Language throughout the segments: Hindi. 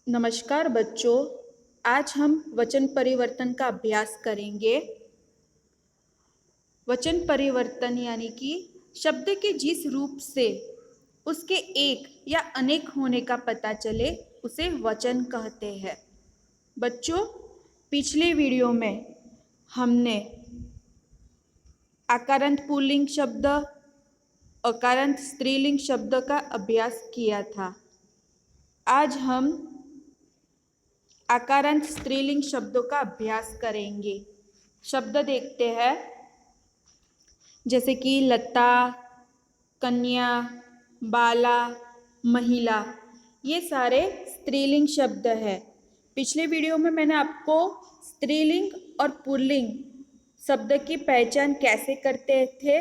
नमस्कार बच्चों, आज हम वचन परिवर्तन का अभ्यास करेंगे। वचन परिवर्तन यानी कि शब्द के जिस रूप से उसके एक या अनेक होने का पता चले उसे वचन कहते हैं। बच्चों, पिछले वीडियो में हमने आकारांत पुल्लिंग शब्द, अकारांत स्त्रीलिंग शब्द का अभ्यास किया था। आज हम आकारांत स्त्रीलिंग शब्दों का अभ्यास करेंगे। शब्द देखते हैं, जैसे कि लता, कन्या, बाला, महिला। ये सारे स्त्रीलिंग शब्द हैं। पिछले वीडियो में मैंने आपको स्त्रीलिंग और पुल्लिंग शब्द की पहचान कैसे करते थे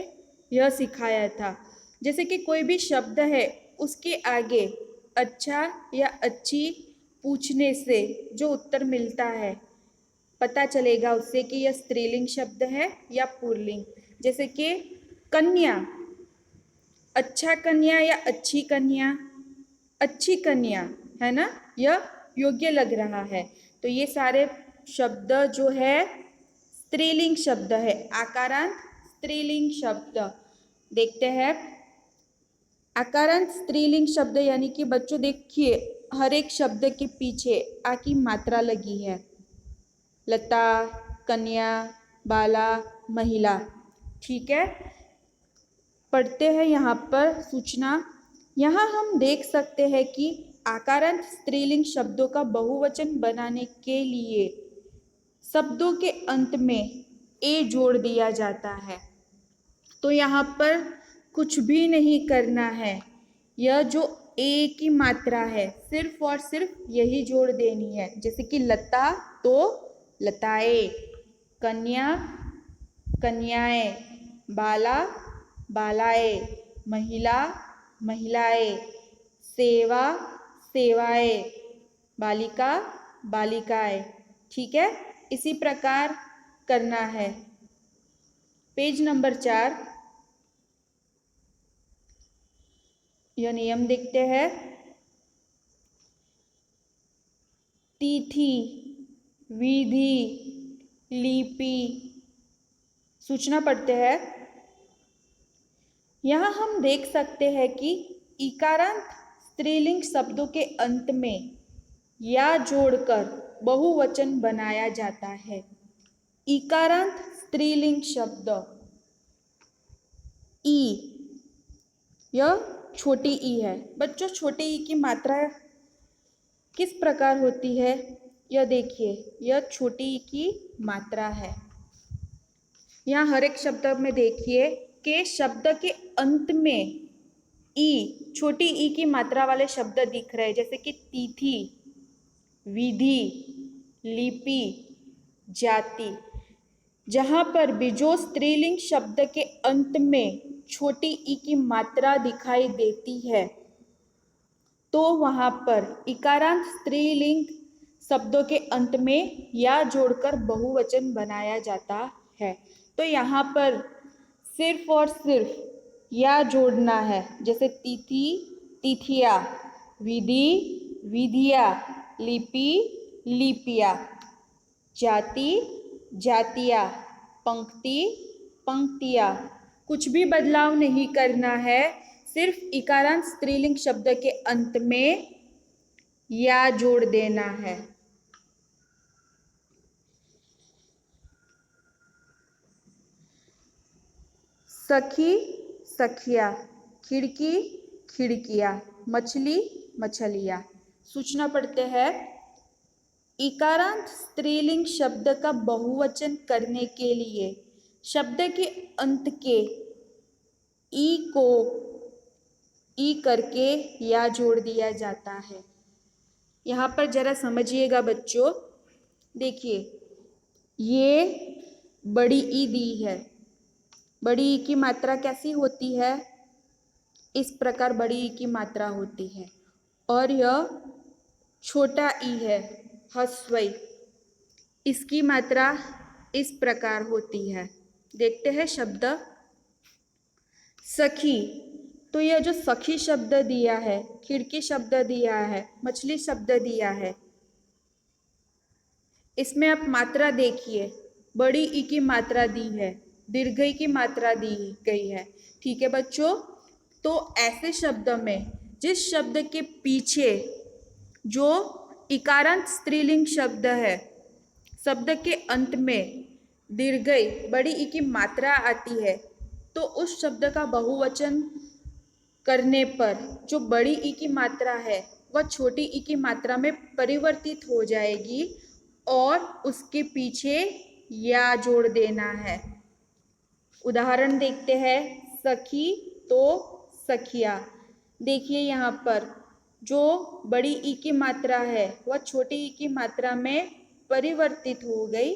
यह सिखाया था। जैसे कि कोई भी शब्द है, उसके आगे अच्छा या अच्छी पूछने से जो उत्तर मिलता है, पता चलेगा उससे कि यह स्त्रीलिंग शब्द है या पुल्लिंग। जैसे कि कन्या, अच्छा कन्या या अच्छी कन्या, अच्छी कन्या है ना, यह योग्य लग रहा है। तो ये सारे शब्द जो है स्त्रीलिंग शब्द है, आकारांत स्त्रीलिंग शब्द। देखते हैं आकारांत स्त्रीलिंग शब्द यानी कि बच्चों देखिए, हर एक शब्द के पीछे आ की मात्रा लगी है। लता, कन्या, बाला, महिला। ठीक है, पढ़ते हैं यहाँ पर सूचना। यहाँ हम देख सकते हैं कि आकारांत स्त्रीलिंग शब्दों का बहुवचन बनाने के लिए शब्दों के अंत में ए जोड़ दिया जाता है। तो यहाँ पर कुछ भी नहीं करना है, यह जो ए की मात्रा है सिर्फ और सिर्फ यही जोड़ देनी है। जैसे कि लता तो लताएं, कन्या कन्याएं, बाला बालाएं, महिला महिलाएं, सेवा सेवाएं, बालिका बालिकाएं। ठीक है, इसी प्रकार करना है। पेज नंबर 4, यह नियम देखते हैं। तिथि, विधि, लिपि। सूचना पढ़ते हैं। यहाँ हम देख सकते हैं कि इकारांत स्त्रीलिंग शब्दों के अंत में या जोड़कर बहुवचन बनाया जाता है। इकारांत स्त्रीलिंग शब्द ई, यह छोटी ई है। बच्चों, छोटी ई की मात्रा किस प्रकार होती है, यह देखिए, यह छोटी ई की मात्रा है। यहाँ हर एक शब्द में देखिए कि शब्द के अंत में ई, छोटी ई की मात्रा वाले शब्द दिख रहे हैं। जैसे कि तिथि, विधि, लिपि, जाति। जहाँ पर भी जो स्त्रीलिंग शब्द के अंत में छोटी ई की मात्रा दिखाई देती है, तो वहाँ पर इकारांत स्त्रीलिंग शब्दों के अंत में या जोड़कर बहुवचन बनाया जाता है। तो यहाँ पर सिर्फ और सिर्फ या जोड़ना है। जैसे तिथि तिथिया, विधि विधिया, लिपि लिपिया, जाति जातिया, पंक्ति पंक्तियाँ। कुछ भी बदलाव नहीं करना है, सिर्फ इकारांत स्त्रीलिंग शब्द के अंत में या जोड़ देना है। सखी सखिया, खिड़की खिड़कियाँ, मछली मछलियाँ। सूचना पढ़ते हैं। इकारांत स्त्रीलिंग शब्द का बहुवचन करने के लिए शब्द के अंत के ई को ई करके या जोड़ दिया जाता है। यहाँ पर जरा समझिएगा बच्चों। देखिए, ये बड़ी ई दी है। बड़ी ई की मात्रा कैसी होती है, इस प्रकार बड़ी ई की मात्रा होती है। और यह छोटा ई है, हस्वई, इसकी मात्रा इस प्रकार होती है। देखते हैं शब्द सखी। तो यह जो सखी शब्द दिया है, खिड़की शब्द दिया है, मछली शब्द दिया है, इसमें आप मात्रा देखिए, बड़ी ई की मात्रा दी है, दीर्घ ई की मात्रा दी गई है। ठीक है बच्चों, तो ऐसे शब्द में जिस शब्द के पीछे जो इकारांत स्त्रीलिंग शब्द है, शब्द के अंत में दीर्घ ई बड़ी ई की मात्रा आती है, तो उस शब्द का बहुवचन करने पर जो बड़ी ई की मात्रा है वह छोटी ई की मात्रा में परिवर्तित हो जाएगी और उसके पीछे या जोड़ देना है। उदाहरण देखते हैं, सखी तो सखिया। देखिए यहाँ पर जो बड़ी ई की मात्रा है वह छोटी ई की मात्रा में परिवर्तित हो गई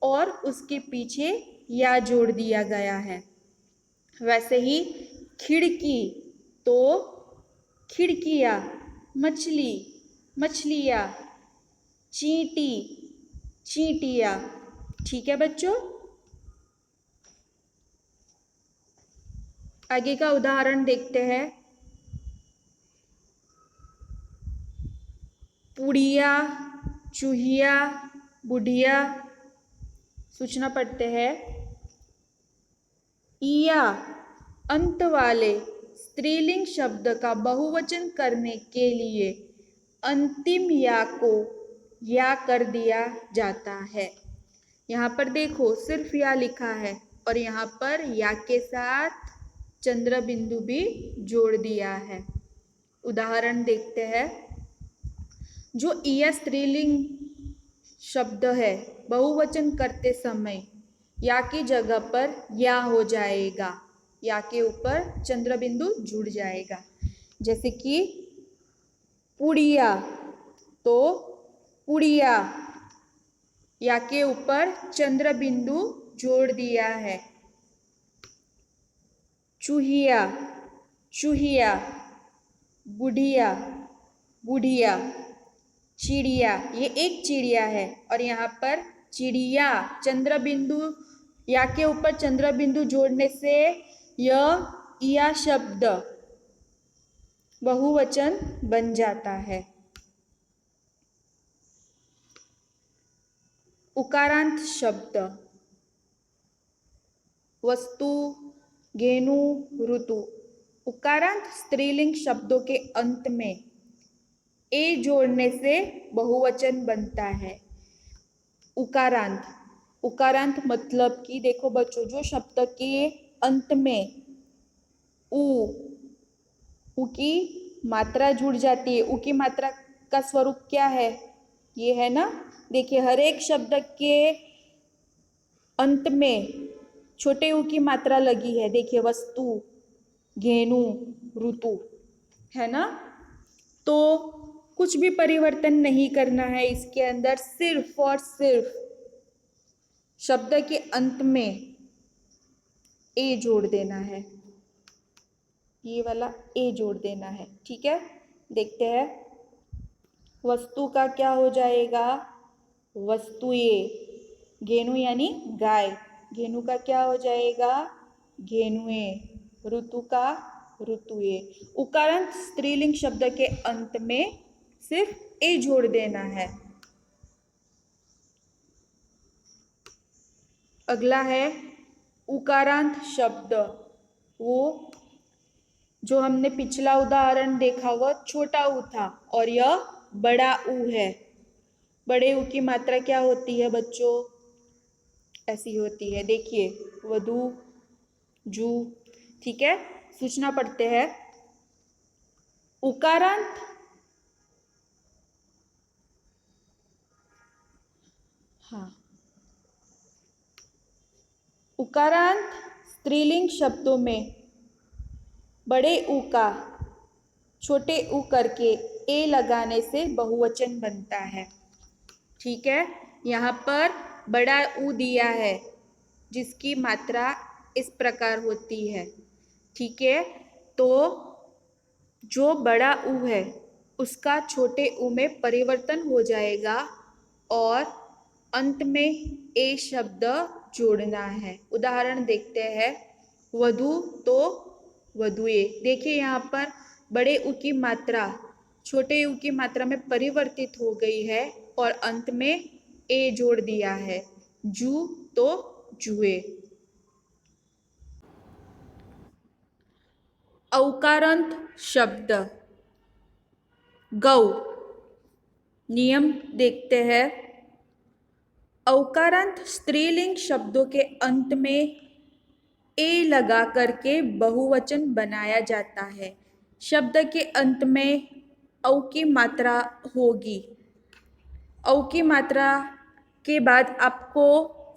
और उसके पीछे या जोड़ दिया गया है। वैसे ही खिड़की तो खिड़कियाँ, मछली मछलियाँ, चींटी चींटियाँ। ठीक है बच्चों, आगे का उदाहरण देखते हैं। पुड़िया, चूहिया, बुढ़िया। सूचना पढ़ते हैं। इया अंत वाले स्त्रीलिंग शब्द का बहुवचन करने के लिए अंतिम या को या कर दिया जाता है। यहाँ पर देखो सिर्फ या लिखा है और यहाँ पर या के साथ चंद्र बिंदु भी जोड़ दिया है। उदाहरण देखते हैं। जो इया स्त्रीलिंग शब्द है, बहुवचन करते समय या की जगह पर या हो जाएगा, या के ऊपर चंद्र बिंदु जुड़ जाएगा। जैसे कि पुड़िया तो पुड़िया, या के ऊपर चंद्र बिंदु जोड़ दिया है। चूहिया चूहिया, बुढ़िया बुढ़िया, चिड़िया ये एक चिड़िया है और यहाँ पर चिड़िया चंद्र बिंदु या के ऊपर चंद्र बिंदु जोड़ने से यह शब्द बहुवचन बन जाता है। उकारांत शब्द वस्तु, घेनु, ऋतु। उकारांत स्त्रीलिंग शब्दों के अंत में ए जोड़ने से बहुवचन बनता है। उकारांत उकारांत मतलब कि देखो बच्चों, जो शब्द के अंत में उ की मात्रा जुड़ जाती है, उ की मात्रा का स्वरूप क्या है, ये है ना। देखिए हर एक शब्द के अंत में छोटे उ की मात्रा लगी है। देखिए वस्तु, घेनु, ऋतु, है ना। तो कुछ भी परिवर्तन नहीं करना है इसके अंदर, सिर्फ और सिर्फ शब्द के अंत में ए जोड़ देना है, ये वाला ए जोड़ देना है। ठीक है, देखते हैं। वस्तु का क्या हो जाएगा, वस्तुएं। घेनु यानी गाय, घेनु का क्या हो जाएगा, घेनुए। ऋतु का ऋतुए। उकारांत स्त्रीलिंग शब्द के अंत में सिर्फ ए जोड़ देना है। अगला है उकारांत शब्द। वो जो हमने पिछला उदाहरण देखा वह छोटा ऊ था और यह बड़ा ऊ है। बड़े ऊ की मात्रा क्या होती है बच्चों, ऐसी होती है। देखिए वधु, जू। ठीक है, सूचना पढ़ते हैं। उकारांत उकारांत स्त्रीलिंग शब्दों में बड़े ऊ का छोटे ऊ करके ए लगाने से बहुवचन बनता है। ठीक है, यहाँ पर बड़ा ऊ दिया है जिसकी मात्रा इस प्रकार होती है। ठीक है, तो जो बड़ा ऊ है उसका छोटे ऊ में परिवर्तन हो जाएगा और अंत में ए शब्द जोड़ना है। उदाहरण देखते हैं। वधु तो वधुए। देखिए यहाँ पर बड़े उ की मात्रा छोटे उ की मात्रा में परिवर्तित हो गई है और अंत में ए जोड़ दिया है। जू तो जुए। औकारांत शब्द गौ। नियम देखते हैं। औकारांत स्त्रीलिंग शब्दों के अंत में ए लगा करके बहुवचन बनाया जाता है। शब्द के अंत में औ की मात्रा होगी। औ की मात्रा के बाद आपको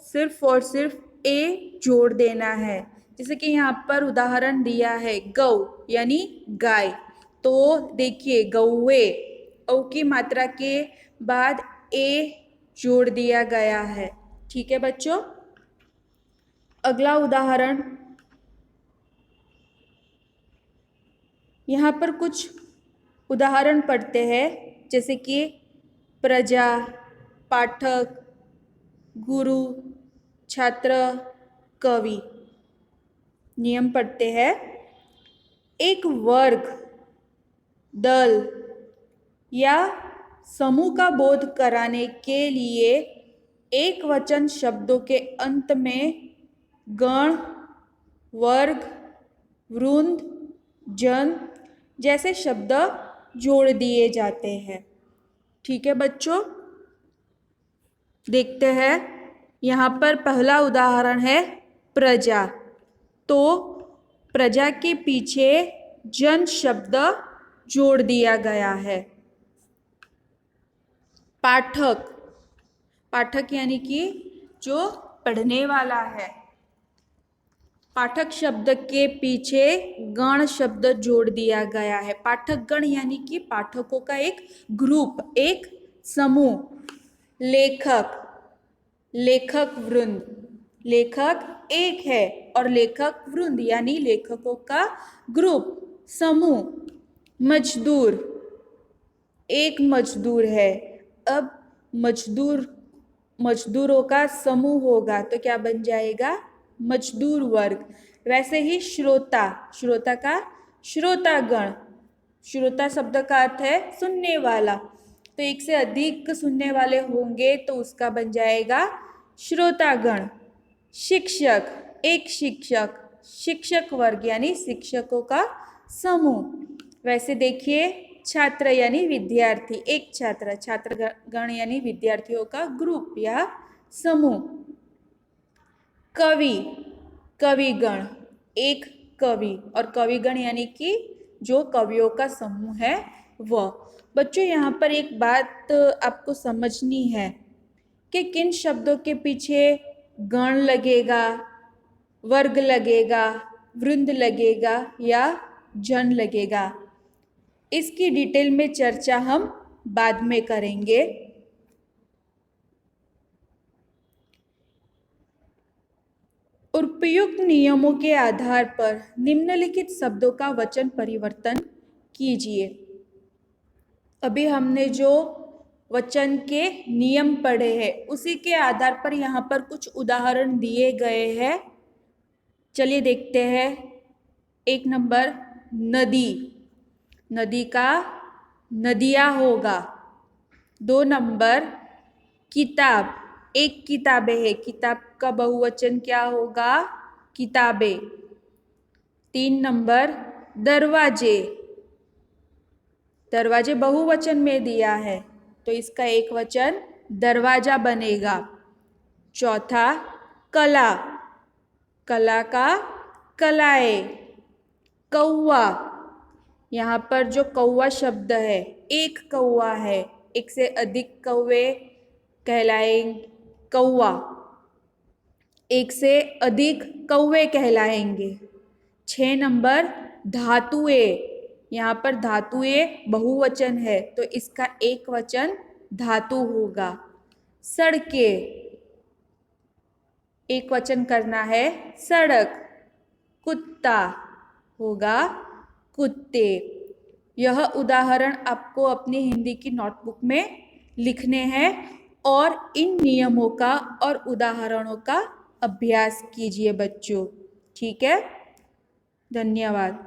सिर्फ और सिर्फ ए जोड़ देना है। जैसे कि यहाँ पर उदाहरण दिया है गौ यानी गाय। तो देखिए गौवे, औ की मात्रा के बाद ए जोड़ दिया गया है। ठीक है बच्चों। अगला उदाहरण, यहाँ पर कुछ उदाहरण पढ़ते हैं जैसे कि प्रजा, पाठक, गुरु, छात्र, कवि। नियम पढ़ते हैं। एक वर्ग, दल या समूह का बोध कराने के लिए एक वचन शब्दों के अंत में गण, वर्ग, वृंद, जन जैसे शब्द जोड़ दिए जाते हैं। ठीक है बच्चों। देखते हैं। यहाँ पर पहला उदाहरण है प्रजा। तो प्रजा के पीछे जन शब्द जोड़ दिया गया है। पाठक, पाठक यानी कि जो पढ़ने वाला है। पाठक शब्द के पीछे गण शब्द जोड़ दिया गया है। पाठक गण यानी कि पाठकों का एक ग्रुप, एक समूह। लेखक, लेखक वृंद। लेखक एक है और लेखक वृंद यानी लेखकों का ग्रुप, समूह। मजदूर, एक मजदूर है। अब मजदूरों का समूह होगा तो क्या बन जाएगा? मजदूर वर्ग। वैसे ही श्रोता, श्रोता का श्रोतागण। श्रोता शब्द का अर्थ है सुनने वाला। तो एक से अधिक सुनने वाले होंगे तो उसका बन जाएगा श्रोतागण। शिक्षक, एक शिक्षक, शिक्षक वर्ग यानी शिक्षकों का समूह। वैसे देखिए छात्र यानी विद्यार्थी, एक छात्र, छात्रगण यानी विद्यार्थियों का ग्रुप या समूह। कवि, कविगण, एक कवि और कविगण यानी कि जो कवियों का समूह है वह। बच्चों यहाँ पर एक बात आपको समझनी है कि किन शब्दों के पीछे गण लगेगा, वर्ग लगेगा, वृंद लगेगा या जन लगेगा। इसकी डिटेल में चर्चा हम बाद में करेंगे। उपयुक्त नियमों के आधार पर निम्नलिखित शब्दों का वचन परिवर्तन कीजिए। अभी हमने जो वचन के नियम पढ़े हैं उसी के आधार पर यहाँ पर कुछ उदाहरण दिए गए हैं। चलिए देखते हैं। 1 नंबर नदी, नदी का नदियाँ होगा। 2 नंबर किताब, एक किताबें है, किताब का बहुवचन क्या होगा? किताबें। 3 नंबर दरवाजे, दरवाजे बहुवचन में दिया है तो इसका एक वचन दरवाजा बनेगा। 4 कला, कला का कलाएं। कौवा, यहाँ पर जो कौवा शब्द है एक कौवा है, एक से अधिक कौवे कहलाएंगे कौवा, एक से अधिक कौवे कहलाएंगे। 6 नंबर धातुएं, यहाँ पर धातुएं बहुवचन है तो इसका एक वचन धातु होगा। सड़कें, एक वचन करना है सड़क। कुत्ता होगा कुत्ते। यह उदाहरण आपको अपनी हिंदी की नोटबुक में लिखने हैं और इन नियमों का और उदाहरणों का अभ्यास कीजिए बच्चों। ठीक है, धन्यवाद।